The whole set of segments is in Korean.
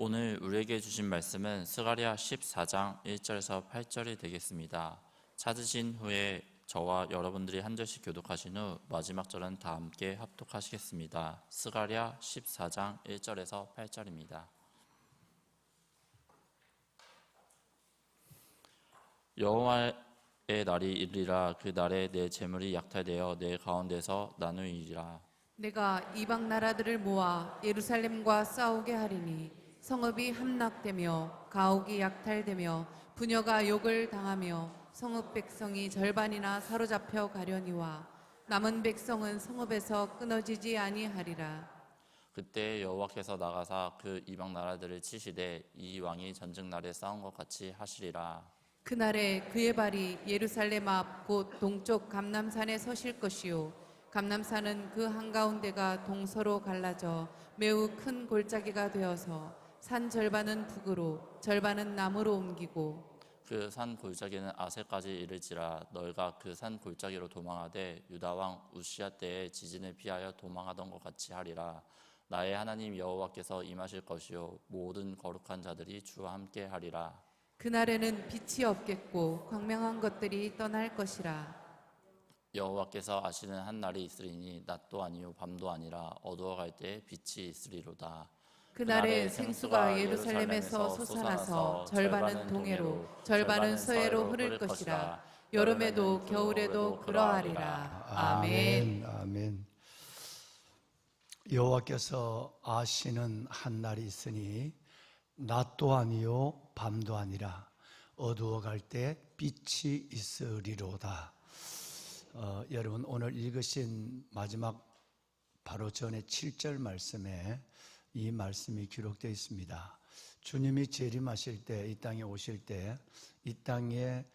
오늘 우리에게 주신 말씀은 스가랴 14장 1절에서 8절이 되겠습니다. 찾으신 후에 저와 여러분들이 한 절씩 교독하신 후 마지막 절은 다 함께 합독하시겠습니다. 스가랴 14장 1절에서 8절입니다. 여호와의 날이 이르리라. 그 날에 내 재물이 약탈되어 내 가운데서 나누이리라. 내가 이방 나라들을 모아 예루살렘과 싸우게 하리니 성읍이 함락되며 가옥이 약탈되며 부녀가 욕을 당하며 성읍 백성이 절반이나 사로잡혀 가려니와 남은 백성은 성읍에서 끊어지지 아니하리라. 그때 여호와께서 나가사 그 이방 나라들을 치시되 이 왕이 전쟁 날에 싸운 것 같이 하시리라. 그날에 그의 발이 예루살렘 앞 곧 동쪽 감람산에 서실 것이요 감람산은 그 한가운데가 동서로 갈라져 매우 큰 골짜기가 되어서 산 절반은 북으로 절반은 남으로 옮기고 그 산 골짜기는 아셀까지 이르지라. 너희가 그 산 골짜기로 도망하되 유다 왕 우시야 때에 지진을 피하여 도망하던 것 같이 하리라. 나의 하나님 여호와께서 임하실 것이요 모든 거룩한 자들이 주와 함께 하리라. 그날에는 빛이 없겠고 광명한 것들이 떠날 것이라. 여호와께서 아시는 한 날이 있으리니 낮도 아니요 밤도 아니라 어두워갈 때에 빛이 있으리로다. 그날에 생수가 예루살렘에서 솟아나서 절반은 동해로 절반은 서해로 흐를 것이라. 여름에도 겨울에도 그러하리라. 아멘. 아멘. 여호와께서 아시는 한 날이 있으니 낮도 아니요 밤도 아니라 어두워갈 때 빛이 있으리로다. 여러분 오늘 읽으신 마지막 바로 전에 7절 말씀에 이 말씀이 기록되어 있습니다. 주님이 재림하실 때, 이 땅에 오실 때 이 땅의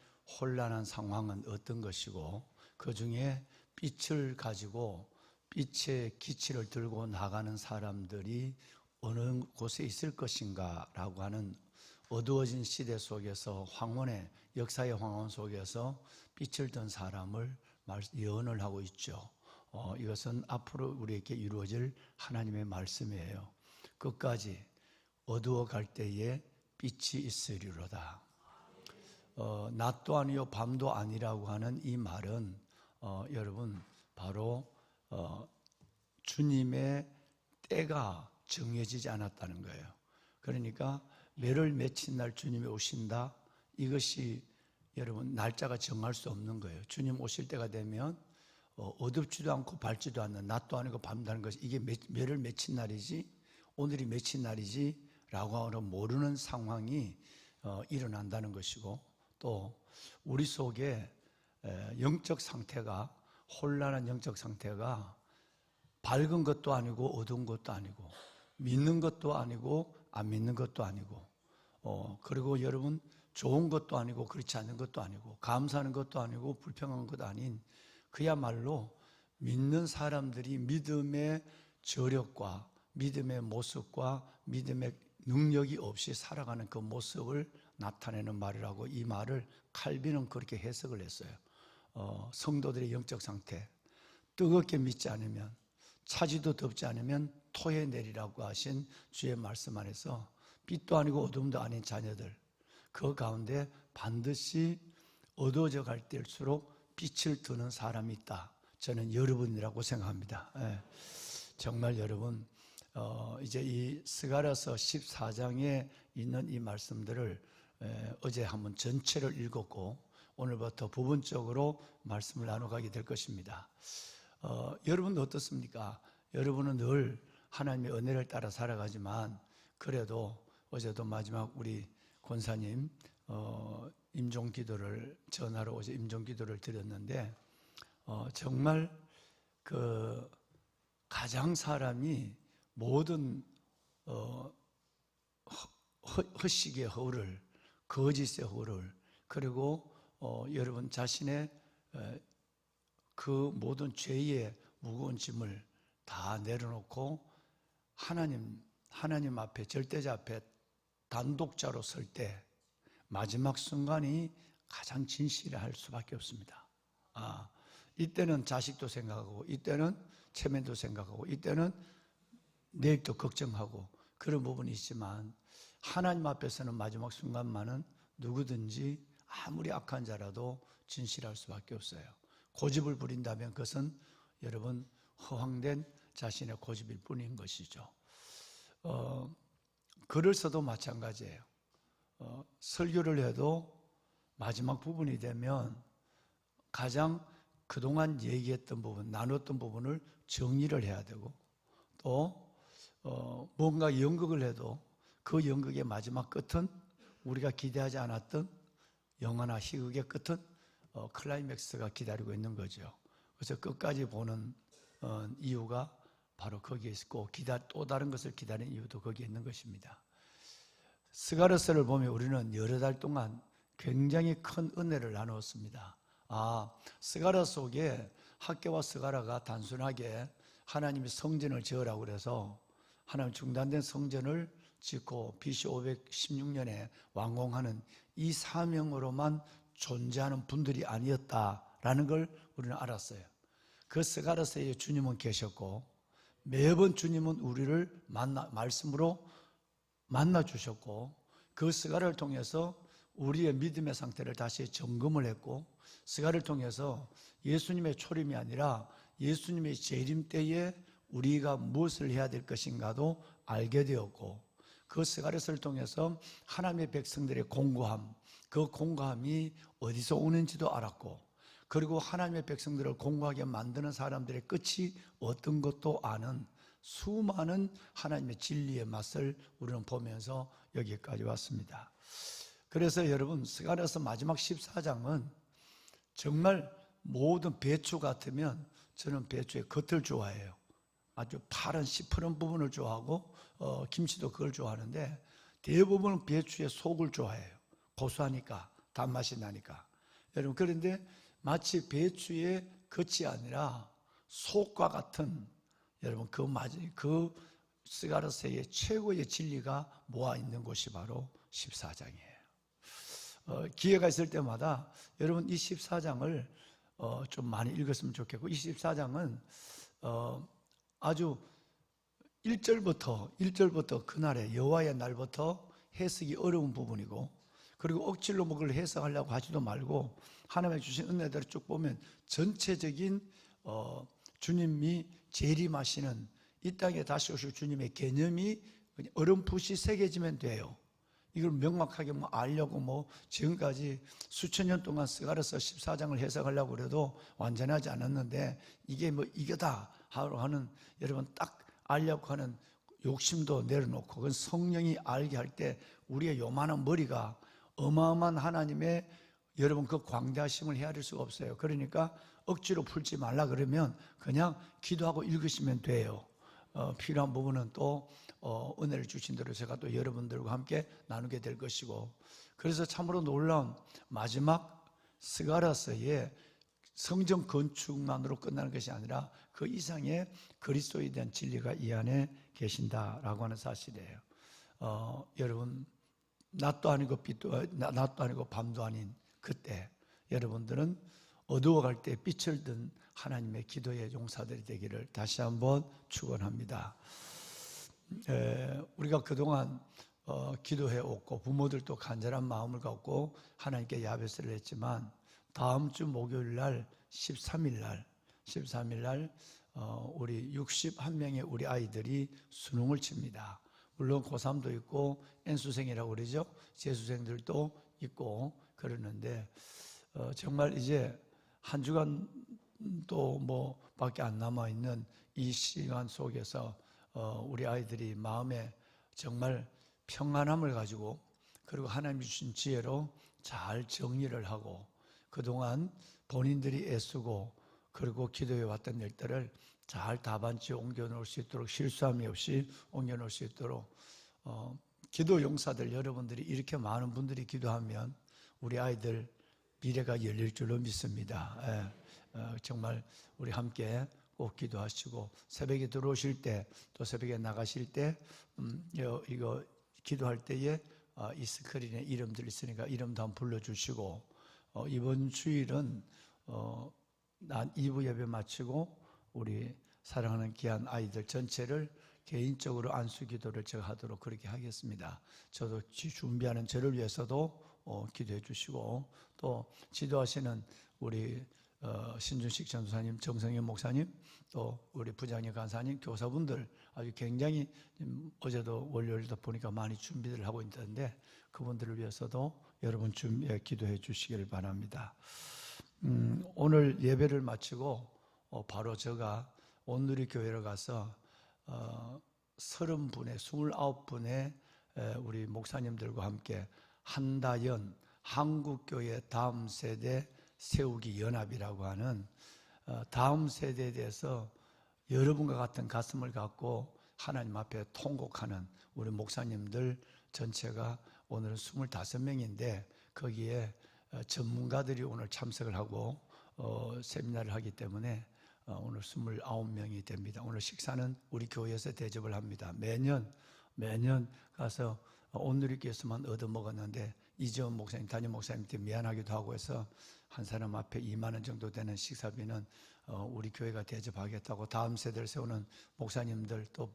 혼란한 상황은 어떤 것이고 그 중에 빛을 가지고 빛의 기치를 들고 나가는 사람들이 어느 곳에 있을 것인가 라고 하는 어두워진 시대 속에서 황혼의 역사의 황혼 속에서 빛을 든 사람을 예언을 하고 있죠. 이것은 앞으로 우리에게 이루어질 하나님의 말씀이에요. 끝까지 어두워갈 때에 빛이 있으리로다. 낮도 아니요 밤도 아니라고 하는 이 말은 여러분 바로 주님의 때가 정해지지 않았다는 거예요. 그러니까 매를 맺힌 날 주님이 오신다. 이것이 여러분 날짜가 정할 수 없는 거예요. 주님 오실 때가 되면 어둡지도 않고 밝지도 않는 낮도 아니고 밤도 아닌 것이 이게 매를 맺힌 날이지 오늘이 맺힌 날이지 라고 하는 모르는 상황이 일어난다는 것이고 또 우리 속에 영적 상태가 혼란한 영적 상태가 밝은 것도 아니고 어두운 것도 아니고 믿는 것도 아니고 안 믿는 것도 아니고 그리고 여러분 좋은 것도 아니고 그렇지 않은 것도 아니고 감사하는 것도 아니고 불평한 것도 아닌 그야말로 믿는 사람들이 믿음의 저력과 믿음의 모습과 믿음의 능력이 없이 살아가는 그 모습을 나타내는 말이라고 이 말을 칼빈은 그렇게 해석을 했어요. 성도들의 영적 상태 뜨겁게 믿지 않으면 차지도 덥지 않으면 토해내리라고 하신 주의 말씀 안에서 빛도 아니고 어둠도 아닌 자녀들 그 가운데 반드시 어두워져 갈 때일수록 빛을 드는 사람이 있다. 저는 여러분이라고 생각합니다. 정말 여러분 이제 이 스가랴서 14장에 있는 이 말씀들을 어제 한번 전체를 읽었고 오늘부터 부분적으로 말씀을 나눠가게 될 것입니다. 여러분도 어떻습니까? 여러분은 늘 하나님의 은혜를 따라 살아가지만 그래도 어제도 마지막 우리 권사님 임종기도를 전화로 어제 임종기도를 드렸는데 정말 그 가장 사람이 모든 허식의 허를 거짓의 허를 그리고 여러분 자신의 그 모든 죄의 무거운 짐을 다 내려놓고 하나님 앞에 절대자 앞에 단독자로 설 때 마지막 순간이 가장 진실할 수밖에 없습니다. 이때는 자식도 생각하고 이때는 체면도 생각하고 이때는 내일도 걱정하고 그런 부분이 있지만 하나님 앞에서는 마지막 순간만은 누구든지 아무리 악한 자라도 진실할 수밖에 없어요. 고집을 부린다면 그것은 여러분 허황된 자신의 고집일 뿐인 것이죠. 글을 써도 마찬가지예요. 설교를 해도 마지막 부분이 되면 가장 그동안 얘기했던 부분, 나눴던 부분을 정리를 해야 되고, 또 뭔가 연극을 해도 그 연극의 마지막 끝은 우리가 기대하지 않았던 영화나 희극의 끝은 클라이맥스가 기다리고 있는 거죠. 그래서 끝까지 보는 이유가 바로 거기에 있고, 또 다른 것을 기다리는 이유도 거기에 있는 것입니다. 스가랴서를 보면 우리는 여러 달 동안 굉장히 큰 은혜를 나누었습니다. 스가랴 속에 학개와 스가랴가 단순하게 하나님이 성전을 지으라고 그래서 하나님 중단된 성전을 짓고 BC 516년에 완공하는 이 사명으로만 존재하는 분들이 아니었다라는 걸 우리는 알았어요. 그 스가랴서에 주님은 계셨고, 매번 주님은 우리를 말씀으로 만나 주셨고, 그 스가랴를 통해서 우리의 믿음의 상태를 다시 점검을 했고, 스가랴를 통해서 예수님의 초림이 아니라 예수님의 재림 때에 우리가 무엇을 해야 될 것인가도 알게 되었고, 그 스가랴서를 통해서 하나님의 백성들의 공고함, 그 공고함이 어디서 오는지도 알았고, 그리고 하나님의 백성들을 공고하게 만드는 사람들의 끝이 어떤 것도 아는 수많은 하나님의 진리의 맛을 우리는 보면서 여기까지 왔습니다. 그래서 여러분, 스가랴서 마지막 14장은 정말 모든 배추 같으면 저는 배추의 겉을 좋아해요. 아주 파란 시퍼런 부분을 좋아하고 김치도 그걸 좋아하는데, 대부분은 배추의 속을 좋아해요. 고소하니까, 단맛이 나니까. 여러분, 그런데 마치 배추의 겉이 아니라 속과 같은, 여러분, 그 스가랴서의 최고의 진리가 모아 있는 곳이 바로 14장이에요. 기회가 있을 때마다 여러분 이 14장을 좀 많이 읽었으면 좋겠고, 이 14장은 아주 1절부터 그날의 여호와의 날부터 해석이 어려운 부분이고, 그리고 억지로 그걸 해석하려고 하지도 말고 하나님의 주신 은혜대로 쭉 보면 전체적인 주님이 재림하시는 이 땅에 다시 오실 주님의 개념이 어렴풋이 새겨지면 돼요. 이걸 명확하게 알려고 지금까지 수천 년 동안 스가랴서 14장을 해석하려고 그래도 완전하지 않았는데, 이게 이거다 하는, 여러분 딱 알려고 하는 욕심도 내려놓고, 그건 성령이 알게 할 때 우리의 요만한 머리가 어마어마한 하나님의 여러분 그 광대하심을 헤아릴 수가 없어요. 그러니까 억지로 풀지 말라 그러면 그냥 기도하고 읽으시면 돼요. 필요한 부분은 또 은혜를 주신 대로 제가 또 여러분들과 함께 나누게 될 것이고, 그래서 참으로 놀라운 마지막 스가랴서의 성전 건축만으로 끝나는 것이 아니라 그 이상의 그리스도에 대한 진리가 이 안에 계신다라고 하는 사실이에요. 여러분, 낮도 아니고 낮도 아니고 밤도 아닌 그때 여러분들은 어두워갈 때 빛을 든 하나님의 기도의 용사들이 되기를 다시 한번 축원합니다. 우리가 그동안 기도해 왔고, 부모들도 간절한 마음을 갖고 하나님께 야베스를 했지만, 다음 주 목요일 날 13일 날 우리 61명의 우리 아이들이 수능을 칩니다. 물론 고3도 있고 N수생이라고 그러죠. 재수생들도 있고 그러는데, 정말 이제 한 주간도 밖에 안 남아있는 이 시간 속에서 우리 아이들이 마음에 정말 평안함을 가지고, 그리고 하나님이 주신 지혜로 잘 정리를 하고, 그동안 본인들이 애쓰고 그리고 기도해 왔던 일들을 잘 답안지에 옮겨놓을 수 있도록, 실수함이 없이 옮겨놓을 수 있도록, 기도 용사들 여러분들이 이렇게 많은 분들이 기도하면 우리 아이들 미래가 열릴 줄로 믿습니다. 정말 우리 함께 꼭 기도하시고, 새벽에 들어오실 때 또 새벽에 나가실 때 이거 기도할 때에 이 스크린에 이름들 있으니까 이름도 한번 불러주시고, 이번 주일은 난 2부 예배 마치고 우리 사랑하는 귀한 아이들 전체를 개인적으로 안수 기도를 제가 하도록 그렇게 하겠습니다. 저도 준비하는 저를 위해서도 기도해 주시고, 또 지도하시는 우리 신준식 전도사님, 정성현 목사님, 또 우리 부장님 간사님, 교사분들 아주 굉장히 어제도 월요일도 보니까 많이 준비를 하고 있는데 그분들을 위해서도 여러분 기도해 주시기를 바랍니다. 오늘 예배를 마치고 바로 제가 온누리 교회를 가서 30분의 29분의 우리 목사님들과 함께 한다연 한국교회 다음 세대 세우기 연합이라고 하는 다음 세대에 대해서 여러분과 같은 가슴을 갖고 하나님 앞에 통곡하는 우리 목사님들 전체가 오늘은 25명인데 거기에 전문가들이 오늘 참석을 하고 세미나를 하기 때문에 오늘 29명이 됩니다. 오늘 식사는 우리 교회에서 대접을 합니다. 매년 가서 온누리교회에서만 얻어먹었는데 이재원 목사님, 담임 목사님한테 미안하기도 하고 해서 한 사람 앞에 2만 원 정도 되는 식사비는 우리 교회가 대접하겠다고 다음 세대를 세우는 목사님들 또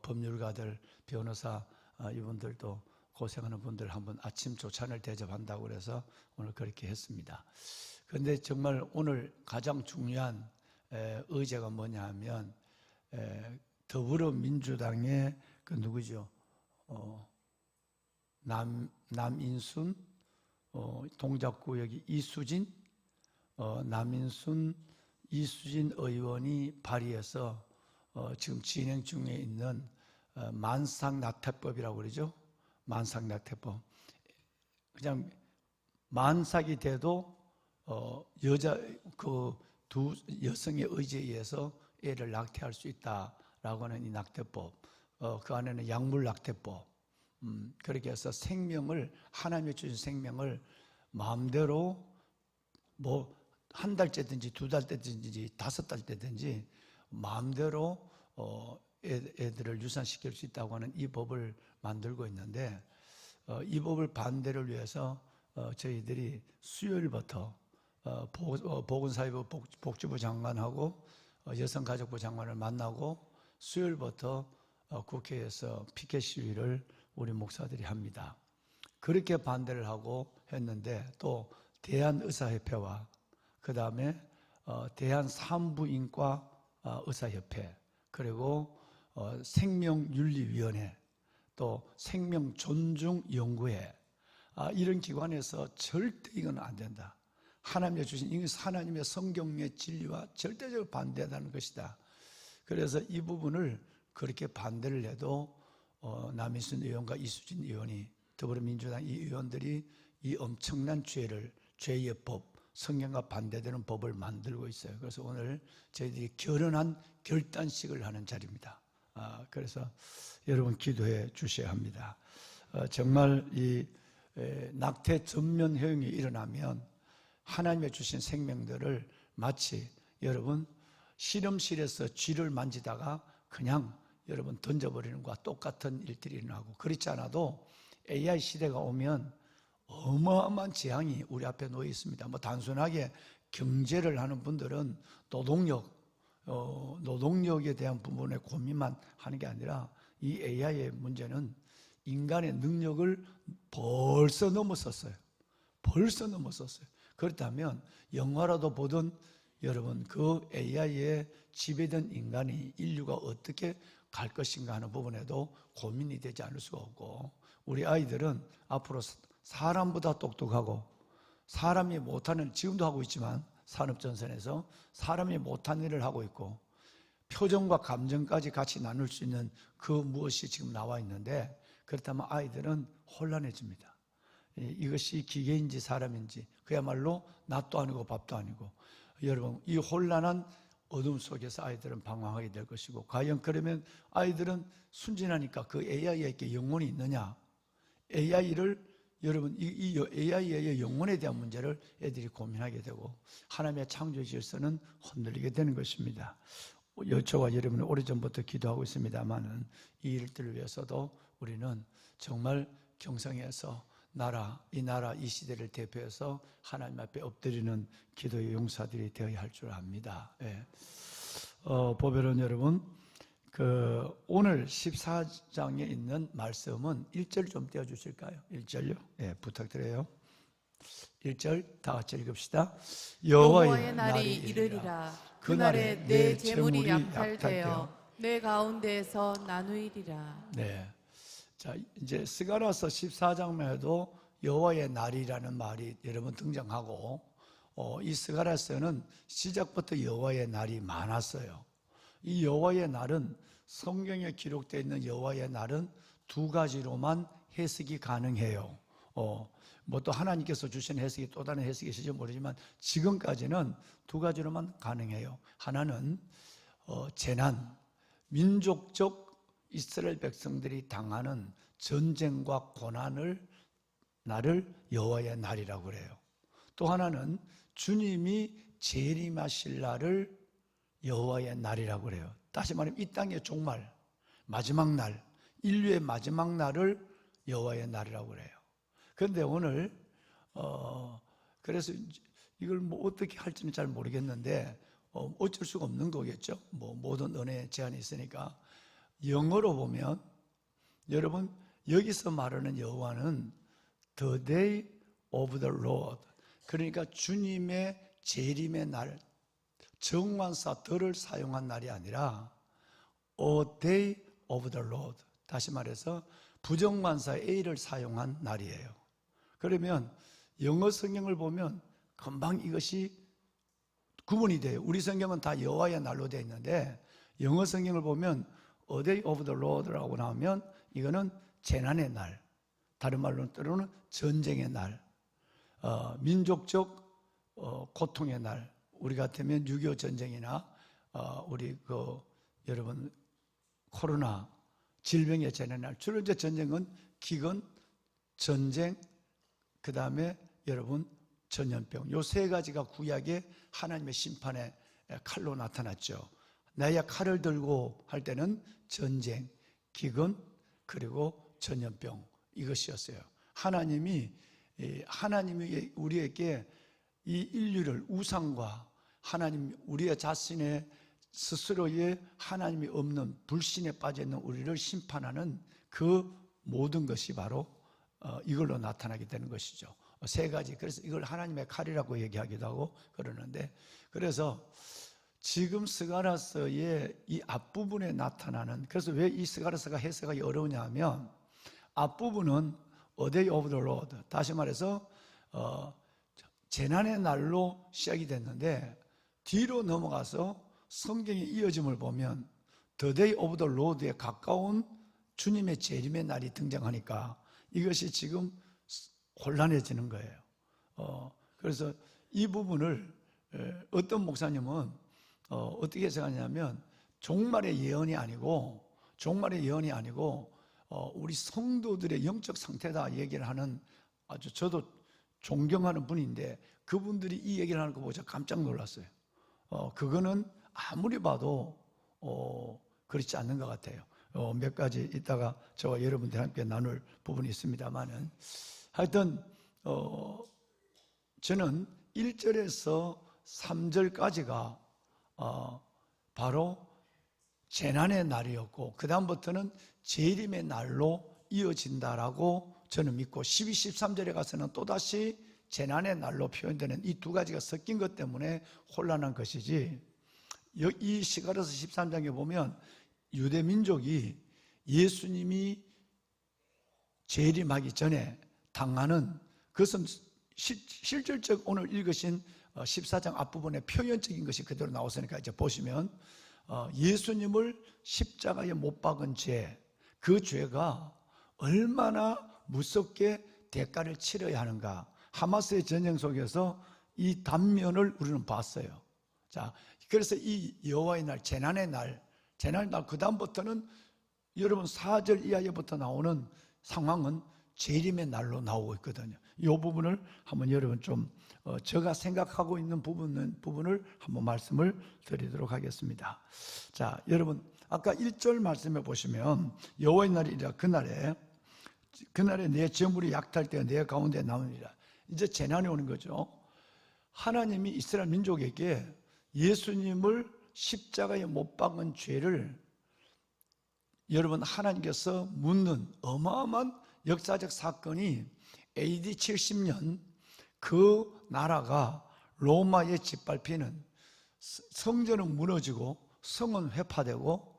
법률가들, 변호사 이분들도 고생하는 분들 한번 아침 조찬을 대접한다고 그래서 오늘 그렇게 했습니다. 그런데 정말 오늘 가장 중요한 의제가 뭐냐 하면 더불어민주당의 그 누구죠? 남인순, 동작구역이 이수진 의원이 발의해서 지금 진행 중에 있는 만삭낙태법이라고 그러죠. 만삭낙태법. 그냥 만삭이 돼도 두 여성의 의지에 의해서 애를 낙태할 수 있다라고 하는 이 낙태법. 그 안에는 약물 낙태법. 그렇게 해서 생명을, 하나님이 주신 생명을 마음대로 뭐 한 달째든지 2달째든지 5달째든지 마음대로 애들을 유산시킬 수 있다고 하는 이 법을 만들고 있는데 이 법을 반대를 위해서 저희들이 수요일부터 보건사회부 복지부 장관하고 여성가족부 장관을 만나고 수요일부터 국회에서 피켓 시위를 우리 목사들이 합니다. 그렇게 반대를 하고 했는데 또 대한의사협회와 그 다음에 대한산부인과 의사협회 그리고 생명윤리위원회 또 생명존중연구회 이런 기관에서 절대 이건 안 된다. 하나님이 주신 이 하나님의 성경의 진리와 절대적으로 반대하는 것이다. 그래서 이 부분을 그렇게 반대를 해도 남인순 의원과 이수진 의원이 더불어민주당 이 의원들이 이 엄청난 죄의 법, 성경과 반대되는 법을 만들고 있어요. 그래서 오늘 저희들이 결연한 결단식을 하는 자리입니다. 그래서 여러분 기도해 주셔야 합니다. 정말 이 낙태 전면 허용이 일어나면 하나님의 주신 생명들을 마치 여러분 실험실에서 쥐를 만지다가 그냥 여러분 던져버리는 것과 똑같은 일들이 일어나고 그렇지 않아도 AI 시대가 오면 어마어마한 재앙이 우리 앞에 놓여 있습니다. 뭐 단순하게 경제를 하는 분들은 노동력에 대한 부분에 고민만 하는 게 아니라 이 AI의 문제는 인간의 능력을 벌써 넘어섰어요. 그렇다면 영화라도 보던 여러분 그 AI에 지배된 인간이 인류가 어떻게 갈 것인가 하는 부분에도 고민이 되지 않을 수가 없고 우리 아이들은 앞으로 사람보다 똑똑하고 사람이 못하는 지금도 하고 있지만 산업전선에서 사람이 못한 일을 하고 있고 표정과 감정까지 같이 나눌 수 있는 그 무엇이 지금 나와 있는데 그렇다면 아이들은 혼란해집니다. 이것이 기계인지 사람인지 그야말로 낫도 아니고 밥도 아니고 여러분 이 혼란한 어둠 속에서 아이들은 방황하게 될 것이고 과연 그러면 아이들은 순진하니까 그 AI에게 영혼이 있느냐 AI를 여러분 이 AI의 영혼에 대한 문제를 애들이 고민하게 되고 하나님의 창조 질서는 흔들리게 되는 것입니다. 저와 여러분은 오래전부터 기도하고 있습니다만은 이 일들을 위해서도 우리는 정말 경성에서 이 나라 이 시대를 대표해서 하나님 앞에 엎드리는 기도의 용사들이 되어야 할 줄 압니다. 보배로운 여러분, 오늘 14장에 있는 말씀은 1절 좀 띄워주실까요? 1절요? 예, 부탁드려요. 1절 다 같이 읽읍시다. 여호와의 날이 이르리라. 그날에 내 재물이 약탈되어 내 가운데에서 나누이리라. 네. 자, 이제 스가랴서 14장만 해도 여호와의 날이라는 말이 여러 번 등장하고, 이 스가랴서는 시작부터 여호와의 날이 많았어요. 이 여호와의 날은, 성경에 기록되어 있는 여호와의 날은 두 가지로만 해석이 가능해요. 뭐 또 하나님께서 주신 해석이 또 다른 해석이 있을지 모르지만 지금까지는 두 가지로만 가능해요. 하나는 재난, 민족적 이스라엘 백성들이 당하는 전쟁과 고난을 날을 여호와의 날이라고 그래요. 또 하나는 주님이 재림하실 날을 여호와의 날이라고 그래요. 다시 말하면 이 땅의 종말, 마지막 날, 인류의 마지막 날을 여호와의 날이라고 그래요. 그런데 오늘 그래서 이걸 뭐 어떻게 할지는 잘 모르겠는데 어쩔 수가 없는 거겠죠. 뭐 모든 은혜에 제한이 있으니까. 영어로 보면 여러분 여기서 말하는 여호와는 The Day of the Lord, 그러니까 주님의 재림의 날, 정관사 더를 사용한 날이 아니라 A Day of the Lord, 다시 말해서 부정관사 A를 사용한 날이에요. 그러면 영어 성경을 보면 금방 이것이 구분이 돼요. 우리 성경은 다 여호와의 날로 되어 있는데 영어 성경을 보면 A Day of the Lord라고 나오면 이거는 재난의 날, 다른 말로는 때로는 전쟁의 날, 민족적 고통의 날. 우리 같으면 6.25 전쟁이나 우리 여러분 코로나 질병의 재난의 날. 주로 이제 전쟁은 기근, 전쟁, 그 다음에 여러분 전염병. 요 세 가지가 구약의 하나님의 심판의 칼로 나타났죠. 나의 칼을 들고 할 때는 전쟁, 기근, 그리고 전염병, 이것이었어요. 하나님이 우리에게 이 인류를 우상과 하나님, 우리의 자신의 스스로의 하나님이 없는 불신에 빠져 있는 우리를 심판하는 그 모든 것이 바로 이걸로 나타나게 되는 것이죠. 세 가지. 그래서 이걸 하나님의 칼이라고 얘기하기도 하고 그러는데, 그래서 지금 스가랴서의 이 앞부분에 나타나는, 그래서 왜 이 스가랴서가 해석하기 어려우냐 하면 앞부분은 A Day of the Lord, 다시 말해서 재난의 날로 시작이 됐는데 뒤로 넘어가서 성경의 이어짐을 보면 The Day of the Lord에 가까운 주님의 재림의 날이 등장하니까 이것이 지금 혼란해지는 거예요. 그래서 이 부분을 어떤 목사님은 어떻게 해석하냐면 종말의 예언이 아니고 우리 성도들의 영적 상태다 얘기를 하는, 아주 저도 존경하는 분인데 그분들이 이 얘기를 하는 거 보고 제가 깜짝 놀랐어요. 그거는 아무리 봐도 그렇지 않는 것 같아요. 몇 가지 이따가 저와 여러분들 함께 나눌 부분이 있습니다만은, 하여튼 저는 1절에서 3절까지가 바로 재난의 날이었고 그 다음부터는 재림의 날로 이어진다라고 저는 믿고, 12, 13절에 가서는 또다시 재난의 날로 표현되는 이 두 가지가 섞인 것 때문에 혼란한 것이지, 이 스가랴서 13장에 보면 유대 민족이 예수님이 재림하기 전에 당하는 그것은 실질적 오늘 읽으신 14장 앞부분에 표현적인 것이 그대로 나왔으니까 이제 보시면 예수님을 십자가에 못 박은 죄, 그 죄가 얼마나 무섭게 대가를 치러야 하는가, 하마스의 전쟁 속에서 이 단면을 우리는 봤어요. 자, 그래서 이 여호와의 날, 재난의 날, 그 다음부터는 여러분 4절 이하에부터 나오는 상황은 재림의 날로 나오고 있거든요. 이 부분을 한번 여러분 좀 제가 생각하고 있는 부분을 한번 말씀을 드리도록 하겠습니다. 자, 여러분 아까 1절 말씀해 보시면 여호와의 날이라, 그날에 내 재물이 약탈되어 내 가운데 나오니라. 이제 재난이 오는 거죠. 하나님이 이스라엘 민족에게 예수님을 십자가에 못 박은 죄를 여러분 하나님께서 묻는 어마어마한 역사적 사건이 AD 70년 그 나라가 로마에 짓밟히는, 성전은 무너지고 성은 회파되고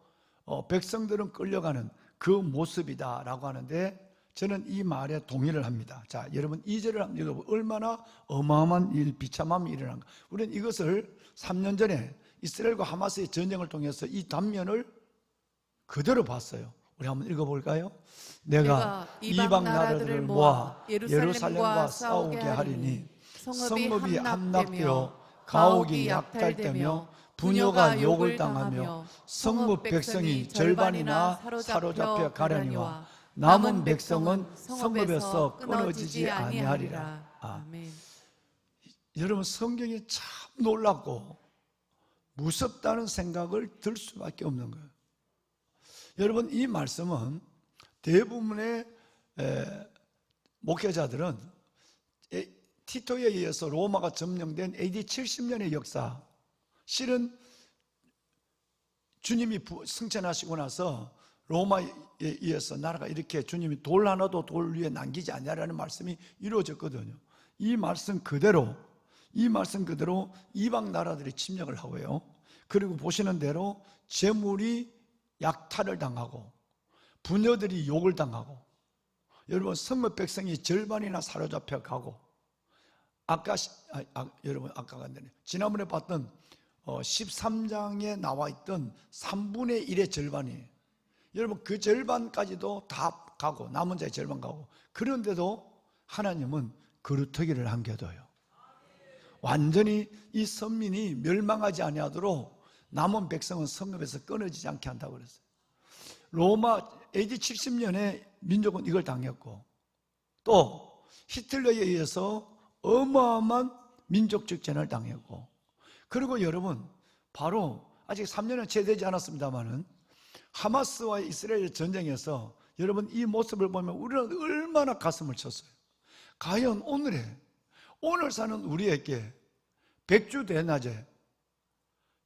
백성들은 끌려가는 그 모습이다라고 하는데, 저는 이 말에 동의를 합니다. 자, 여러분 2절을 한번 읽어보면 얼마나 어마어마한 일, 비참함이 일어난가. 우리는 이것을 3년 전에 이스라엘과 하마스의 전쟁을 통해서 이 단면을 그대로 봤어요. 우리 한번 읽어볼까요? 내가 이방 나라들을 모아 예루살렘과 싸우게 하리니 성읍이 함락되어 가옥이 약탈되며 부녀가 욕을 당하며 성읍 백성이 절반이나 사로잡혀 가려니와 남은 백성은 성읍에서 끊어지지 아니하리라. 아멘. 여러분 성경이 참 놀랍고 무섭다는 생각을 들 수밖에 없는 거예요. 여러분 이 말씀은 대부분의 목회자들은 티토에 의해서 로마가 점령된 AD 70년의 역사, 실은 주님이 승천하시고 나서 로마에 의해서 나라가 이렇게 주님이 돌 하나도 돌 위에 남기지 않냐라는 말씀이 이루어졌거든요. 이 말씀 그대로 이방 나라들이 침략을 하고요. 그리고 보시는 대로 재물이 약탈을 당하고 부녀들이 욕을 당하고, 여러분 성읍 백성이 절반이나 사로잡혀 가고, 여러분 아까가 안 되네. 지난번에 봤던 13장에 나와 있던 3분의 1의 절반이, 여러분 그 절반까지도 다 가고 남은 자의 절반 가고, 그런데도 하나님은 그루터기를 남겨둬요. 완전히 이 선민이 멸망하지 아니하도록 남은 백성은 성읍에서 끊어지지 않게 한다고 그랬어요. 로마 AD 70년에 민족은 이걸 당했고, 또 히틀러에 의해서 어마어마한 민족적 재난을 당했고, 그리고 여러분 바로 아직 3년은 채 되지 않았습니다만은 하마스와 이스라엘 전쟁에서 여러분 이 모습을 보면 우리는 얼마나 가슴을 쳤어요. 과연 오늘 사는 우리에게 백주 대낮에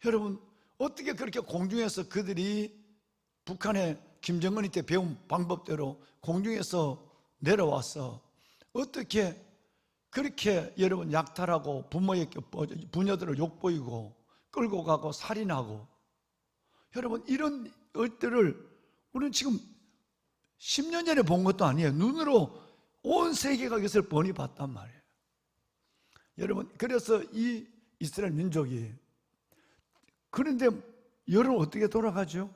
여러분 어떻게 그렇게 공중에서 그들이 북한의 김정은이 때 배운 방법대로 공중에서 내려와서 어떻게 그렇게 여러분 약탈하고 부녀들을 욕보이고 끌고 가고 살인하고, 여러분 이런 일들을 우리는 지금 10년 전에 본 것도 아니에요. 눈으로 온 세계가 이것을 뻔히 봤단 말이에요. 여러분 그래서 이 이스라엘 민족이, 그런데 여러분 어떻게 돌아가죠?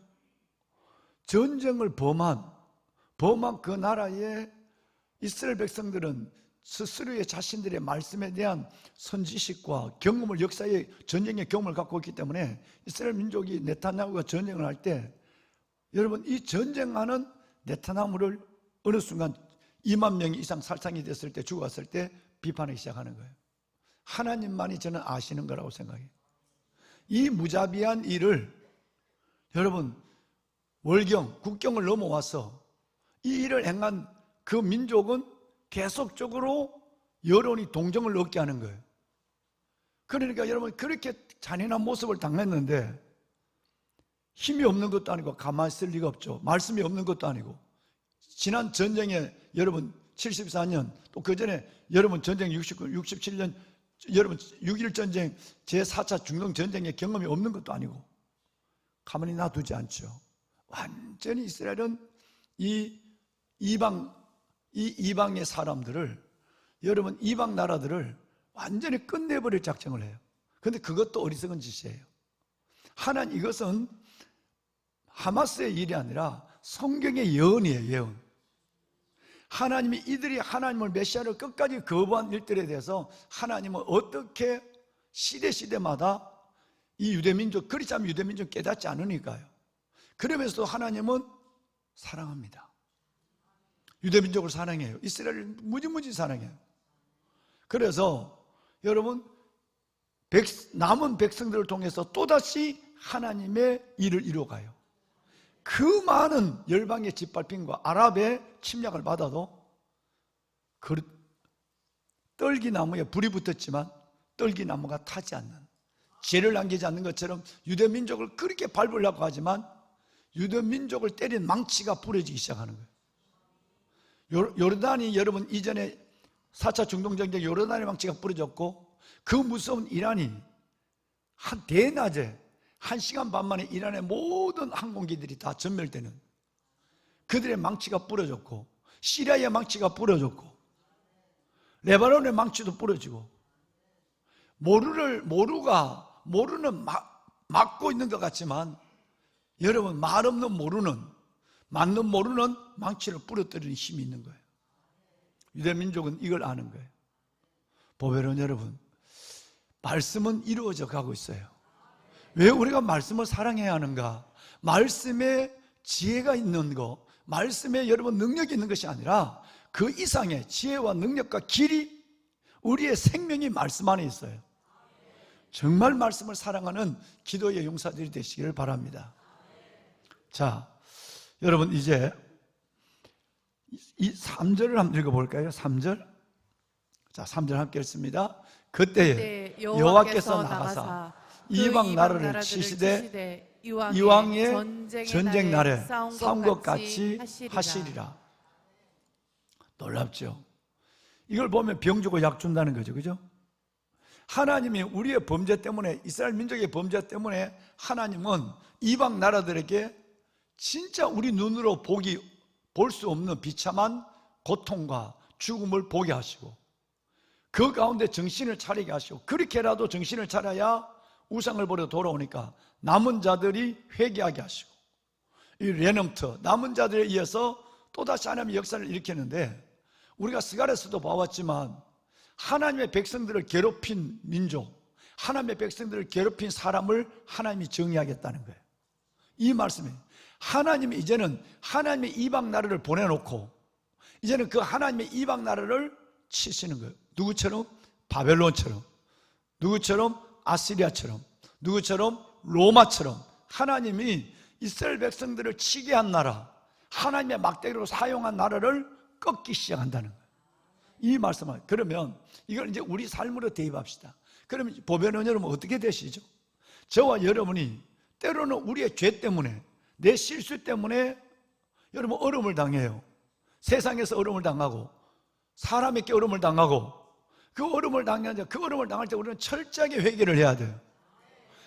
전쟁을 범한 그 나라의 이스라엘 백성들은 스스로의 자신들의 말씀에 대한 선지식과 경험을, 역사의 전쟁의 경험을 갖고 있기 때문에 이스라엘 민족이 네타냐후가 전쟁을 할 때, 여러분 이 전쟁하는 네타냐후를 어느 순간 2만 명 이상 살상이 됐을 때, 죽었을 때 비판하기 시작하는 거예요. 하나님만이 저는 아시는 거라고 생각해요. 이 무자비한 일을 여러분 국경을 넘어와서 이 일을 행한 그 민족은 계속적으로 여론이 동정을 얻게 하는 거예요. 그러니까 여러분 그렇게 잔인한 모습을 당했는데 힘이 없는 것도 아니고 가만히 있을 리가 없죠. 말씀이 없는 것도 아니고, 지난 전쟁에 여러분 74년, 또 그 전에 여러분 전쟁 67년 여러분 6.1 전쟁 제4차 중동전쟁의 경험이 없는 것도 아니고 가만히 놔두지 않죠. 완전히 이스라엘은 이 이방의 사람들을, 여러분 이방 나라들을 완전히 끝내버릴 작정을 해요. 그런데 그것도 어리석은 짓이에요. 이것은 하마스의 일이 아니라 성경의 예언이에요. 예언. 하나님이 이들이 하나님을 메시아를 끝까지 거부한 일들에 대해서 하나님은 어떻게 시대마다 이 유대민족, 그렇지 않으면 유대민족 깨닫지 않으니까요. 그러면서도 하나님은 사랑합니다. 유대민족을 사랑해요. 이스라엘을 무지무지 사랑해요. 그래서 여러분 남은 백성들을 통해서 또다시 하나님의 일을 이루어가요. 그 많은 열방의 짓밟힘과 아랍의 침략을 받아도 떨기나무에 불이 붙었지만 떨기나무가 타지 않는, 죄를 남기지 않는 것처럼 유대민족을 그렇게 밟으려고 하지만 유대 민족을 때린 망치가 부러지기 시작하는 거예요. 요르단이 여러분 이전에 4차 중동전쟁 요르단의 망치가 부러졌고, 그 무서운 이란이 한 대낮에 1시간 반 만에 이란의 모든 항공기들이 다 전멸되는, 그들의 망치가 부러졌고, 시리아의 망치가 부러졌고, 레바논의 망치도 부러지고, 모루는 막고 있는 것 같지만 여러분, 말 없는 모루는, 맞는 모루는 망치를 부러뜨리는 힘이 있는 거예요. 유대민족은 이걸 아는 거예요. 보배로운 여러분, 말씀은 이루어져 가고 있어요. 왜 우리가 말씀을 사랑해야 하는가? 말씀에 지혜가 있는 거, 말씀에 여러분 능력이 있는 것이 아니라 그 이상의 지혜와 능력과 길이, 우리의 생명이 말씀 안에 있어요. 정말 말씀을 사랑하는 기도의 용사들이 되시기를 바랍니다. 자, 여러분 이제 이 3절을 한번 읽어볼까요? 3절. 자, 3절 함께 읽습니다. 그때에 여호와께서 나가사 이방 나라를 치시되 이왕의 전쟁 날에 싸운 것 같이 하시리라. 놀랍죠? 이걸 보면 병 주고 약 준다는 거죠. 그죠? 하나님이 우리의 범죄 때문에, 이스라엘 민족의 범죄 때문에 하나님은 이방 나라들에게 진짜 우리 눈으로 볼 수 없는 비참한 고통과 죽음을 보게 하시고, 그 가운데 정신을 차리게 하시고, 그렇게라도 정신을 차려야 우상을 버려 돌아오니까 남은 자들이 회개하게 하시고, 이 레넘트, 남은 자들에 의해서 또다시 하나님의 역사를 일으키는데, 우리가 스가랴서도 봐왔지만 하나님의 백성들을 괴롭힌 민족, 하나님의 백성들을 괴롭힌 사람을 하나님이 정의하겠다는 거예요. 이 말씀이, 하나님이 이제는 하나님의 이방 나라를 보내놓고 이제는 그 하나님의 이방 나라를 치시는 거예요. 누구처럼? 바벨론처럼, 누구처럼? 아시리아처럼, 누구처럼? 로마처럼. 하나님이 이스라엘 백성들을 치게 한 나라, 하나님의 막대기로 사용한 나라를 꺾기 시작한다는 거예요. 이 말씀을, 그러면 이걸 이제 우리 삶으로 대입합시다. 그러면 보배로운 여러분 어떻게 되시죠? 저와 여러분이 때로는 우리의 죄 때문에, 내 실수 때문에 여러분 어려움을 당해요. 세상에서 어려움을 당하고, 사람에게 어려움을 당하고, 그 어려움을 당할 때 우리는 철저하게 회개를 해야 돼요.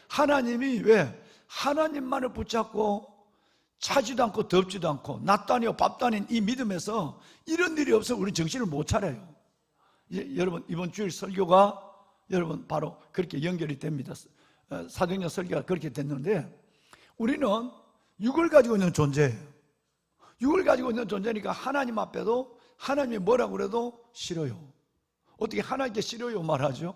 하나님이 왜? 하나님만을 붙잡고 차지도 않고 덥지도 않고 낮도 아니고 밥도 아닌 이 믿음에서 이런 일이 없으면 우리 정신을 못 차려요. 여러분 이번 주일 설교가 여러분 바로 그렇게 연결이 됩니다. 사도행전 설교가 그렇게 됐는데, 우리는 육을 가지고 있는 존재예요. 육을 가지고 있는 존재니까 하나님 앞에도 하나님이 뭐라고 그래도 싫어요. 어떻게 하나님께 싫어요 말하죠?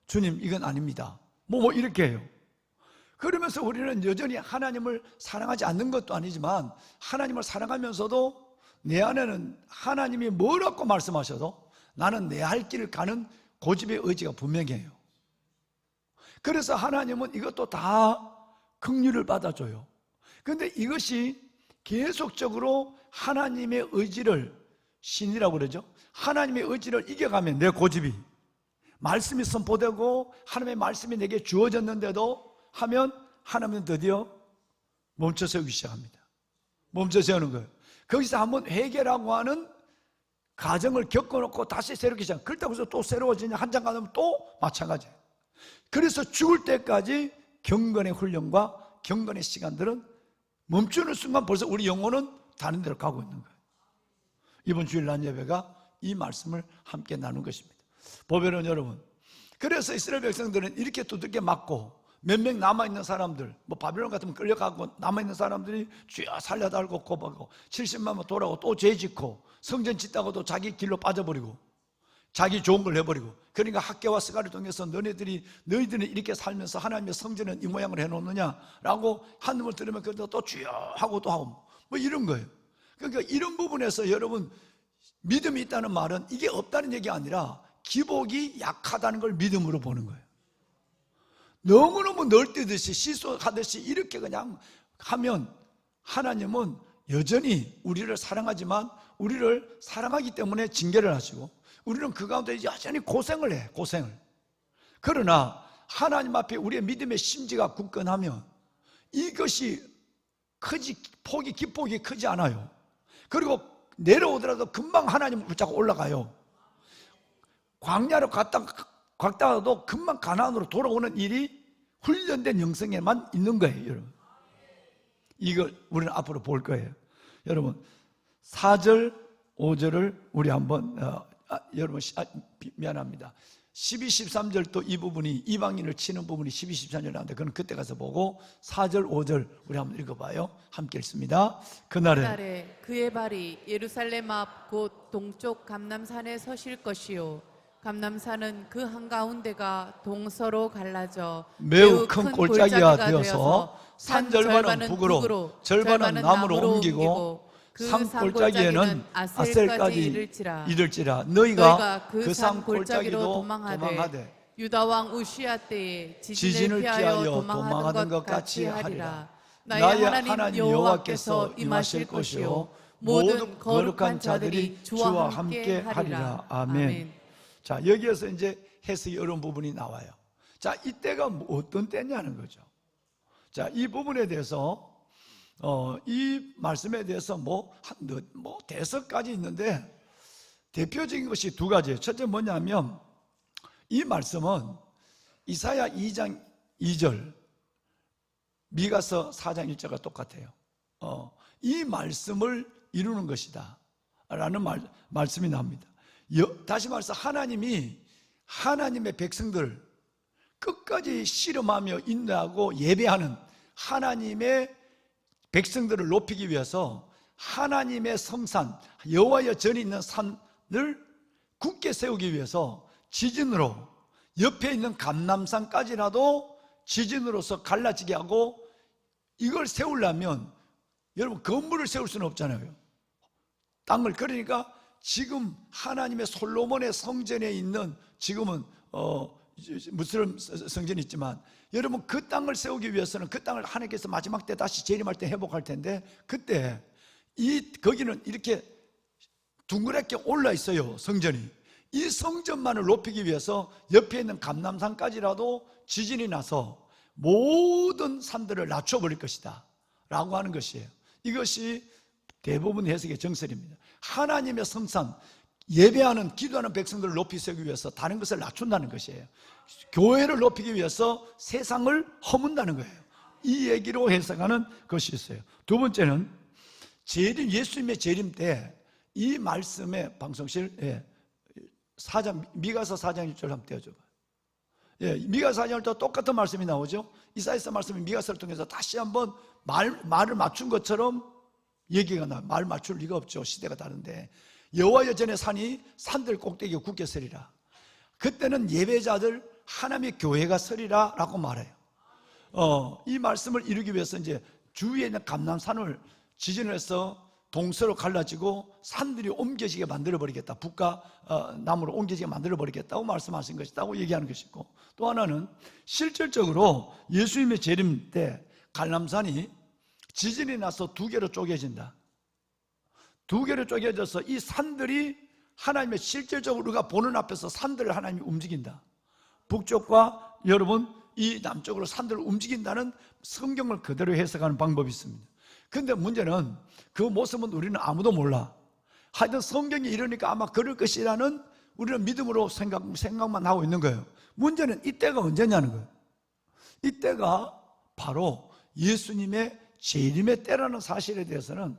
주님 이건 아닙니다. 뭐 이렇게 해요. 그러면서 우리는 여전히 하나님을 사랑하지 않는 것도 아니지만, 하나님을 사랑하면서도 내 안에는 하나님이 뭐라고 말씀하셔도 나는 내 할 길을 가는 고집의 의지가 분명해요. 그래서 하나님은 이것도 다 긍휼을 받아줘요. 그런데 이것이 계속적으로 하나님의 의지를, 신이라고 그러죠, 하나님의 의지를 이겨가면 내 고집이, 말씀이 선포되고 하나님의 말씀이 내게 주어졌는데도 하면 하나님은 드디어 멈춰 세우기 시작합니다. 멈춰 세우는 거예요. 거기서 한번 회개라고 하는 가정을 겪어놓고 다시 새롭게 시작. 그렇다고 해서 또 새로워지냐? 한 장 가면 또 마찬가지예요. 그래서 죽을 때까지 경건의 훈련과 경건의 시간들은 멈추는 순간 벌써 우리 영혼은 다른 데로 가고 있는 거예요. 이번 주일 난 예배가 이 말씀을 함께 나눈 것입니다. 보배로운 여러분, 그래서 이스라엘 백성들은 이렇게 두들겨 맞고 몇 명 남아있는 사람들, 뭐 바벨론 같으면 끌려가고 남아있는 사람들이 주여 살려달고 고백하고 70만 명 돌아오고 또 죄 짓고 성전 짓다가도 자기 길로 빠져버리고 자기 좋은 걸 해버리고, 그러니까 학개와 스가를 통해서 너희들은 이렇게 살면서 하나님의 성전은 이 모양을 해놓느냐라고 한음을 들으면 그래도 또 주여 하고 또 하고 뭐 이런 거예요. 그러니까 이런 부분에서 여러분 믿음이 있다는 말은 이게 없다는 얘기가 아니라 기복이 약하다는 걸 믿음으로 보는 거예요. 너무너무 널뛰듯이 시소하듯이 이렇게 그냥 하면 하나님은 여전히 우리를 사랑하지만 우리를 사랑하기 때문에 징계를 하시고 우리는 그 가운데 여전히 고생을 해. 고생을. 그러나 하나님 앞에 우리의 믿음의 심지가 굳건하면 이것이 폭이 기폭이 크지 않아요. 그리고 내려오더라도 금방 하나님을 붙잡고 올라가요. 광야로 갔다가도 금방 가나안으로 돌아오는 일이 훈련된 영성에만 있는 거예요, 여러분. 이걸 우리는 앞으로 볼 거예요. 여러분, 4절, 5절을 우리 한번 여러분 미안합니다. 12, 13절 또 이 부분이 이방인을 치는 부분이 12, 13절 나오는데 그건 그때 가서 보고 4절, 5절 우리 한번 읽어봐요. 함께 읽습니다. 그날에 그의 발이 예루살렘 앞 곧 동쪽 감람산에 서실 것이요 감람산은 그 한가운데가 동서로 갈라져 매우 큰 골짜기가 되어서 산 절반은 북으로 절반은 남으로 옮기고 그 산 골짜기에는 아셀까지 이를지라. 너희가 그 산 골짜기로 도망하되 유다 왕 우시야 때에 지진을 피하여 도망하던 것 같이 하리라. 나의 하나님 여호와께서 임하실 것이요 모든 거룩한 자들이 주와 함께 하리라. 아멘. 자, 여기에서 이제 해석이 어려운 부분이 나와요. 자, 이때가 어떤 때냐는 거죠. 자, 이 부분에 대해서 이 말씀에 대해서 대석 가지 있는데 대표적인 것이 두 가지예요. 첫째 뭐냐면 이 말씀은 이사야 2장 2절 미가서 4장 1절과 똑같아요. 이 말씀을 이루는 것이다 라는 말씀이 나옵니다. 다시 말해서 하나님이 하나님의 백성들 끝까지 씨름하며 인내하고 예배하는 하나님의 백성들을 높이기 위해서 하나님의 성산 여호와의 전이 있는 산을 굳게 세우기 위해서 지진으로 옆에 있는 감람산까지라도 지진으로서 갈라지게 하고 이걸 세우려면 여러분 건물을 세울 수는 없잖아요. 땅을. 그러니까 지금 하나님의 솔로몬의 성전에 있는 지금은 무슬림 성전이 있지만 여러분 그 땅을 세우기 위해서는 그 땅을 하나님께서 마지막 때 다시 재림할 때 회복할 텐데 그때 거기는 이렇게 둥그랗게 올라 있어요. 성전이. 이 성전만을 높이기 위해서 옆에 있는 감람산까지라도 지진이 나서 모든 산들을 낮춰버릴 것이다 라고 하는 것이에요. 이것이 대부분 해석의 정설입니다. 하나님의 성산 예배하는 기도하는 백성들을 높이 세우기 위해서 다른 것을 낮춘다는 것이에요. 교회를 높이기 위해서 세상을 허문다는 거예요. 이 얘기로 해석하는 것이 있어요. 두 번째는 예수님의 재림 때 이 말씀의 방송실 미가서 4장 1절 한번 떼어줘봐요. 미가서 4장 1절 똑같은 말씀이 나오죠. 이사야서 말씀이 미가서를 통해서 다시 한번 말을 맞춘 것처럼 얘기가 나와요. 말 맞출 리가 없죠. 시대가 다른데 여호와의 전의 산이 산들 꼭대기에 굳게 서리라. 그때는 예배자들 하나님의 교회가 서리라 라고 말해요. 이 말씀을 이루기 위해서 이제 주위에 있는 감람산을 지진을 해서 동서로 갈라지고 산들이 옮겨지게 만들어버리겠다. 북과 남으로 옮겨지게 만들어버리겠다고 말씀하신 것이라고 얘기하는 것이고, 또 하나는 실질적으로 예수님의 재림 때 감람산이 지진이 나서 두 개로 쪼개진다. 두 개로 쪼개져서 이 산들이 하나님의 실질적으로 우리가 보는 앞에서 산들을 하나님이 움직인다. 북쪽과 여러분 이 남쪽으로 산들을 움직인다는 성경을 그대로 해석하는 방법이 있습니다. 근데 문제는 그 모습은 우리는 아무도 몰라. 하여튼 성경이 이러니까 아마 그럴 것이라는 우리는 믿음으로 생각만 하고 있는 거예요. 문제는 이때가 언제냐는 거예요. 이때가 바로 예수님의 재림의 때라는 사실에 대해서는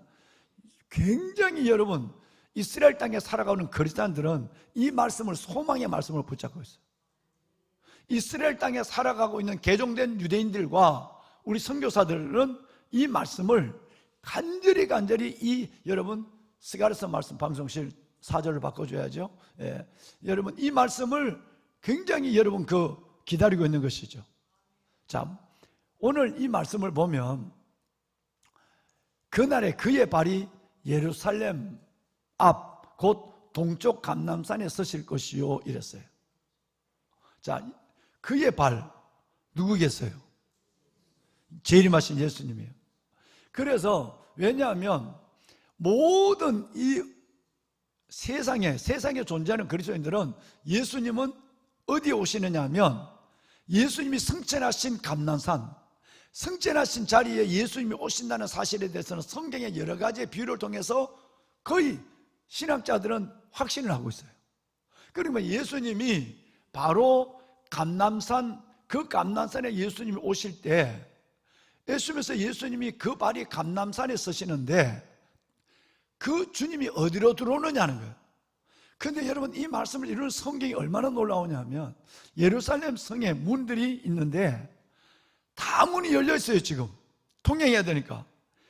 굉장히 여러분 이스라엘 땅에 살아가는 그리스도인들은 이 말씀을 소망의 말씀으로 붙잡고 있어요. 이스라엘 땅에 살아가고 있는 개종된 유대인들과 우리 선교사들은 이 말씀을 간절히 여러분 스가랴서 말씀 방송실 4절을 바꿔줘야죠. 여러분 이 말씀을 굉장히 여러분 기다리고 있는 것이죠. 자, 오늘 이 말씀을 보면 그날에 그의 발이 예루살렘 앞 곧 동쪽 감람산에 서실 것이요 이랬어요. 자, 그의 발 누구겠어요? 재림하신 예수님이에요. 그래서 왜냐하면 모든 이 세상에 존재하는 그리스도인들은 예수님은 어디에 오시느냐 하면 예수님이 승천하신 감람산, 승천하신 자리에 예수님이 오신다는 사실에 대해서는 성경의 여러 가지의 비유를 통해서 거의 신학자들은 확신을 하고 있어요. 그러면 예수님이 바로 감람산, 그 감람산에 예수님이 오실 때 예수님에서 예수님이 그 발이 감람산에 서시는데 그 주님이 어디로 들어오느냐는 거예요. 그런데 여러분, 이 말씀을 이루는 성경이 얼마나 놀라우냐면 예루살렘 성에 문들이 있는데 다 문이 열려 있어요. 지금 통행해야 되니까.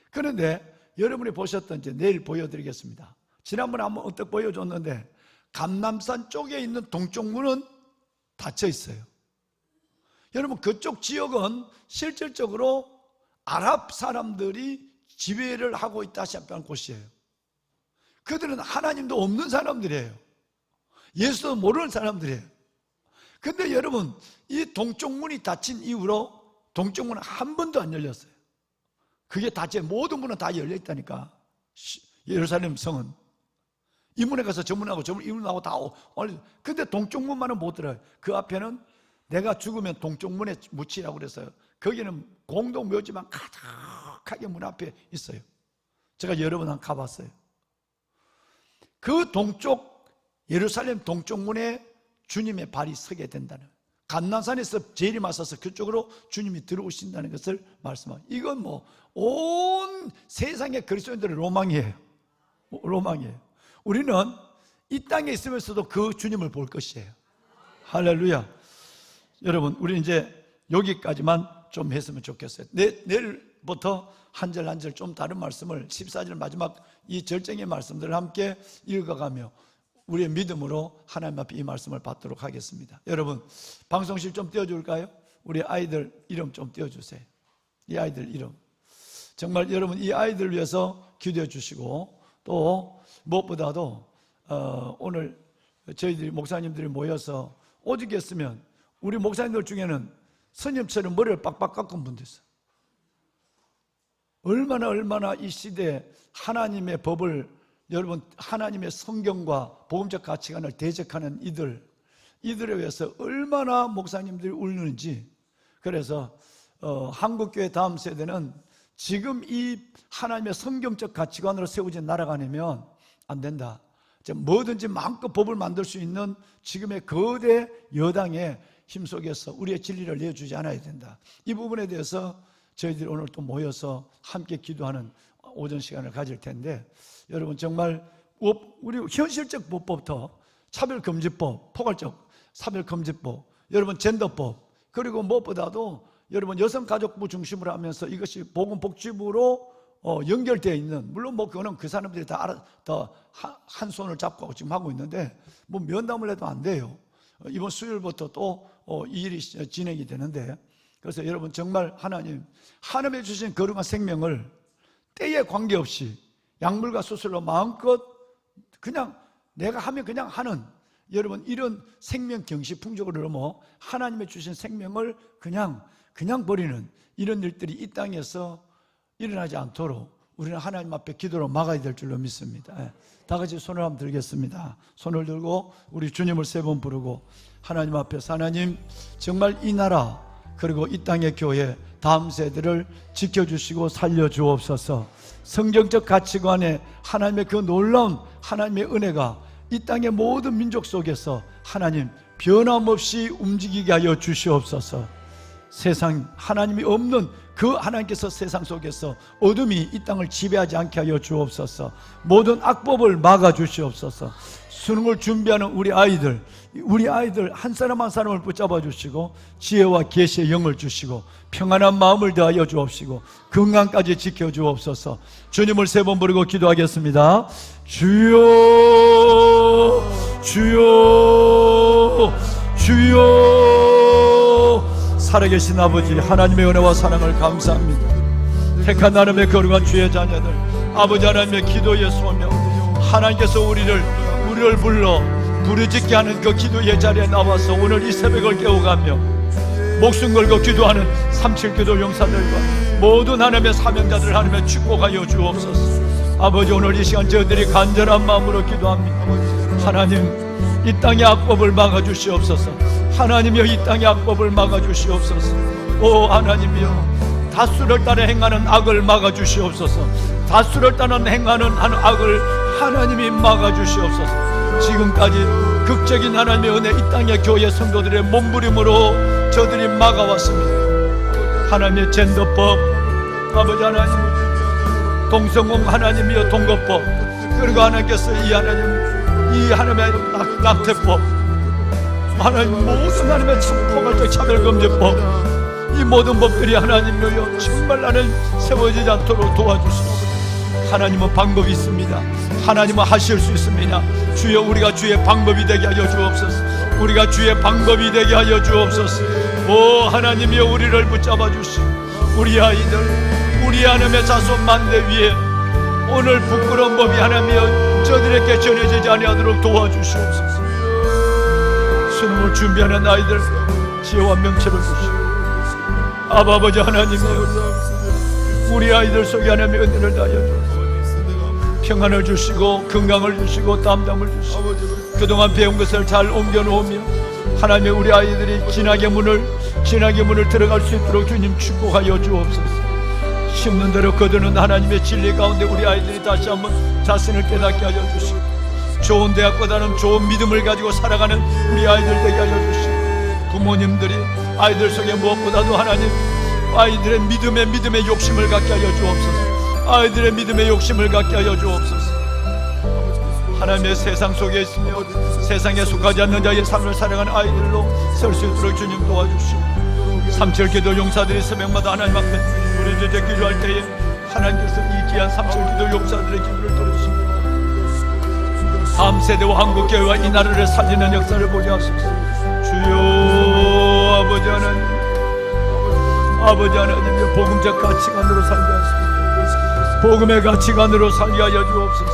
그런데 여러분이 보셨던, 이제 내일 보여드리겠습니다. 지난번에 한번 어떻게 보여줬는데 감람산 쪽에 있는 동쪽 문은 닫혀 있어요. 여러분, 그쪽 지역은 실질적으로 아랍 사람들이 지배를 하고 있다시 한번 곳이에요. 그들은 하나님도 없는 사람들이에요. 예수도 모르는 사람들이에요. 근데 여러분, 이 동쪽 문이 닫힌 이후로 동쪽 문은 한 번도 안 열렸어요. 그게 닫혀, 모든 문은 다 열려 있다니까. 예루살렘 성은 이 문에 가서 저 문하고 저 문, 이 문하고 다 근데 동쪽 문만은 못 들어요. 그 앞에는 내가 죽으면 동쪽 문에 묻히라고 그랬어요. 거기는 공동 묘지만 가득하게 문 앞에 있어요. 제가 여러 번 가봤어요. 그 동쪽, 예루살렘 동쪽 문에 주님의 발이 서게 된다는, 감람산에서 재림하셔서 그쪽으로 주님이 들어오신다는 것을 말씀하고, 이건 뭐 온 세상의 그리스도인들의 로망이에요. 로망이에요. 우리는 이 땅에 있으면서도 그 주님을 볼 것이에요. 할렐루야. 여러분, 우리 이제 여기까지만 좀 했으면 좋겠어요. 내일부터 한 절 한 절 좀 다른 말씀을, 14절 마지막 이 절정의 말씀들을 함께 읽어가며 우리의 믿음으로 하나님 앞에 이 말씀을 받도록 하겠습니다. 여러분, 방송실 좀 띄워줄까요? 우리 아이들 이름 좀 띄워주세요. 이 아이들 이름. 정말 여러분, 이 아이들 위해서 기도해 주시고, 또 무엇보다도 오늘 저희들이 목사님들이 모여서 오죽했으면 우리 목사님들 중에는 스님처럼 머리를 빡빡 깎은 분도 있어요. 얼마나 이 시대에 하나님의 법을, 여러분, 하나님의 성경과 복음적 가치관을 대적하는 이들에 위해서 얼마나 목사님들이 울는지. 그래서 한국교회 다음 세대는 지금 이 하나님의 성경적 가치관으로 세워진 나라가 아니면 안 된다. 뭐든지 마음껏 법을 만들 수 있는 지금의 거대 여당의 힘 속에서 우리의 진리를 내어주지 않아야 된다. 이 부분에 대해서 저희들이 오늘 또 모여서 함께 기도하는 오전 시간을 가질 텐데, 여러분, 정말 우리 현실적 법부터 차별금지법, 포괄적 차별금지법, 여러분 젠더법, 그리고 무엇보다도 여러분 여성가족부 중심으로 하면서 이것이 보건복지부로 연결되어 있는, 물론 뭐 그거는 그 사람들이 다 한 손을 잡고 지금 하고 있는데 뭐 면담을 해도 안 돼요. 이번 수요일부터 또 이 일이 진행이 되는데, 그래서 여러분 정말 하나님의 주신 거룩한 생명을 때에 관계없이 약물과 수술로 마음껏 그냥 내가 하면 그냥 하는, 여러분 이런 생명 경시 풍족으로 넘어 하나님의 주신 생명을 그냥 버리는 이런 일들이 이 땅에서 일어나지 않도록 우리는 하나님 앞에 기도로 막아야 될 줄로 믿습니다. 다 같이 손을 한번 들겠습니다. 손을 들고 우리 주님을 3번 부르고 하나님 앞에서, 하나님 정말 이 나라 그리고 이 땅의 교회 다음 세대를 지켜주시고 살려주옵소서. 성경적 가치관에 하나님의 그 놀라운 하나님의 은혜가 이 땅의 모든 민족 속에서 하나님 변함없이 움직이게 하여 주시옵소서. 세상 하나님이 없는 그 하나님께서 세상 속에서 어둠이 이 땅을 지배하지 않게 하여 주옵소서. 모든 악법을 막아 주시옵소서. 수능을 준비하는 우리 아이들 한 사람 한 사람을 붙잡아 주시고 지혜와 계시의 영을 주시고 평안한 마음을 더하여 주옵시고 건강까지 지켜 주옵소서. 주님을 3번 부르고 기도하겠습니다. 주여 주여 주여. 살아계신 아버지 하나님의 은혜와 사랑을 감사합니다. 택한 나름의 거룩한 주의 자녀들, 아버지 하나님의 기도의 소명, 하나님께서 우리를 불러 부르짖게 하는 그 기도의 자리에 나와서 오늘 이 새벽을 깨워가며 목숨 걸고 기도하는 37교도 용사들과 모든 하나님의 사명자들 하나님의 축복하여 주옵소서. 아버지, 오늘 이 시간 저희들이 간절한 마음으로 기도합니다. 하나님, 이 땅의 악법을 막아주시옵소서. 하나님이여, 이 땅의 악법을 막아주시옵소서. 오 하나님이여, 다수를 따라 행하는 악을 막아주시옵소서. 다수를 따라 행하는 악을 하나님이 막아주시옵소서. 지금까지 극적인 하나님의 은혜 이 땅의 교회 성도들의 몸부림으로 저들이 막아왔습니다. 하나님의 젠더법, 아버지 하나님, 동성혼 하나님이여 동거법, 그리고 하나님께서 이 하나님의 낙태법, 하나님 모든 하나님의 포괄적 차별금지법, 이 모든 법들이 하나님이여 정말 나는 세워지지 않도록 도와주시옵소서. 하나님은 방법이 있습니다. 하나님은 하실 수 있습니다. 주여, 우리가 주의 방법이 되게 하여 주옵소서. 우리가 주의 방법이 되게 하여 주옵소서. 오 하나님이여, 우리를 붙잡아 주시고 우리 아이들, 우리 하나님의 자손 만대 위에 오늘 부끄러운 법이 하나님이여 저들에게 전해지지 아니하도록 도와주시옵소서. 수능을 준비하는 아이들 지혜와 명철을 주시고 아버지 하나님이여, 우리 아이들 속에 하나님의 은혜를 다하여 주옵소서. 평안을 주시고 건강을 주시고 담담을 주시고 그동안 배운 것을 잘 옮겨놓으며 하나님의 우리 아이들이 진학의 문을 들어갈 수 있도록 주님 축복하여 주옵소서. 심는 대로 거두는 하나님의 진리 가운데 우리 아이들이 다시 한번 자신을 깨닫게 하여 주시고 좋은 대학보다는 좋은 믿음을 가지고 살아가는 우리 아이들 되게 하여 주시고 부모님들이 아이들 속에 무엇보다도 하나님 아이들의 믿음의 욕심을 갖게 하여 주옵소서. 아이들의 믿음의 욕심을 갖게 하여 주옵소서. 하나님의 세상 속에 있으며 세상에 속하지 않는 자의 삶을 살아가는 아이들로 설 수 있도록 주님 도와주시고 삼철기도 용사들이 새벽마다 하나님 앞에 우리 주제 기도할 때에 하나님께서 이 귀한 삼철기도 용사들의 기도를 들으시고 다음 세대와 한국교회와 이 나라를 살리는 역사를 보게 하소서. 주여, 아버지 하나님의 복음적 가치관으로 살게 하소서. 복음의 가치관으로 살게 하여 주옵소서.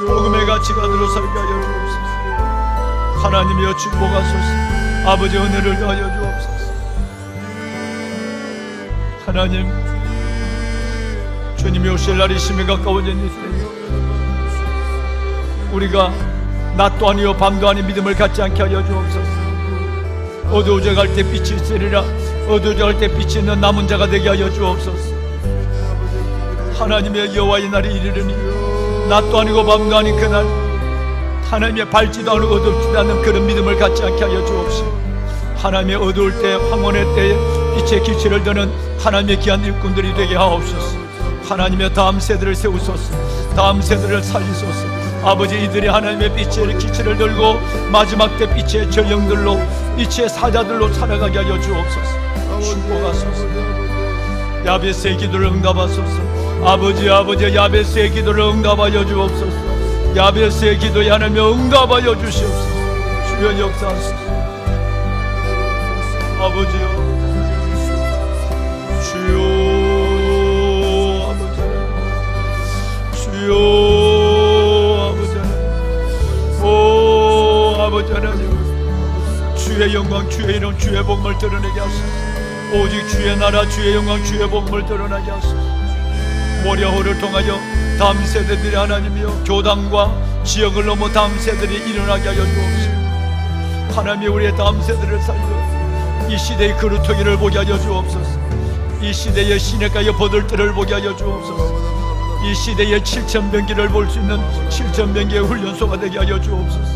복음의 가치관으로 살게 하여 주옵소서. 하나님이여 축복하소서. 아버지 은혜를 더하여 주옵소서. 하나님, 주님이 오실 날이 심히 가까워진 이 시대 우리가 낮도 아니요 밤도 아닌 믿음을 갖지 않게 하여 주옵소서. 어두워져갈 때 빛이 있으리라. 어두워져갈 때 빛이 있는 남은 자가 되게 하여 주옵소서. 하나님의 여호와의 날이 이르르니 낮도 아니고 밤도 아닌 그날 하나님의 밝지도 않고 어둡지도 않는 그런 믿음을 갖지 않게 하여 주옵시고 하나님의 어두울 때 황혼의 때에 빛의 기치를 드는 하나님의 귀한 일꾼들이 되게 하옵소서. 하나님의 다음 세대를 세우소서. 다음 세대를 살리소서. 아버지, 이들이 하나님의 빛의 기치를 들고 마지막 때 빛의 전령들로 빛의 사자들로 살아가게 하여 주옵소서. 축복하소서. 야베스의 기도를 응답하소서. 아버지 야베스의 기도를 응답하여 주옵소서. 야베스의 기도에 하나님 응답하여 주시옵소서. 주여 역사하소서. 아버지여, 주여, 아버지, 주여, 아버지, 오 아버지 하나님, 주의 영광, 주의 이름, 주의 복음을 드러내게 하소서. 오직 주의 나라, 주의 영광, 주의 복음을 드러나게 하소서. 모려호를 통하여 다음 세대들이 하나님이여 교단과 지역을 넘어 다음 세대들이 일어나게 하여 주옵시고 하나님이 우리의 다음 세대를 살려 이 시대의 그루터기를 보게 하여 주옵소서. 이 시대의 시냇가의 버들들을 보게 하여 주옵소서. 이 시대의 7,000병기를 볼 수 있는 7,000병기의 훈련소가 되게 하여 주옵소서.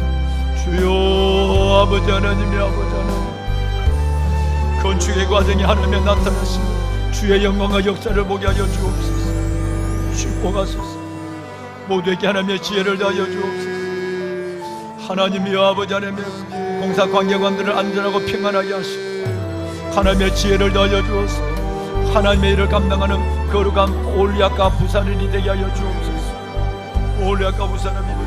주여, 아버지 하나님의 아버지 하나님, 건축의 과정이 하나님의 나타나시며 주의 영광과 역사를 보게 하여 주옵소서. 축복하소서. 모두에게 하나님의 지혜를 다하여 주옵소서. 하나님이여 아버지 하나님의 공사 관계관들을 안전하고 평안하게 하시고 하나님의 지혜를 다하여 주옵소서. 하나님의 일을 감당하는 거룩한 올리아카 부산인이 되게 하여 주옵소서. 올리아카 부산을 믿으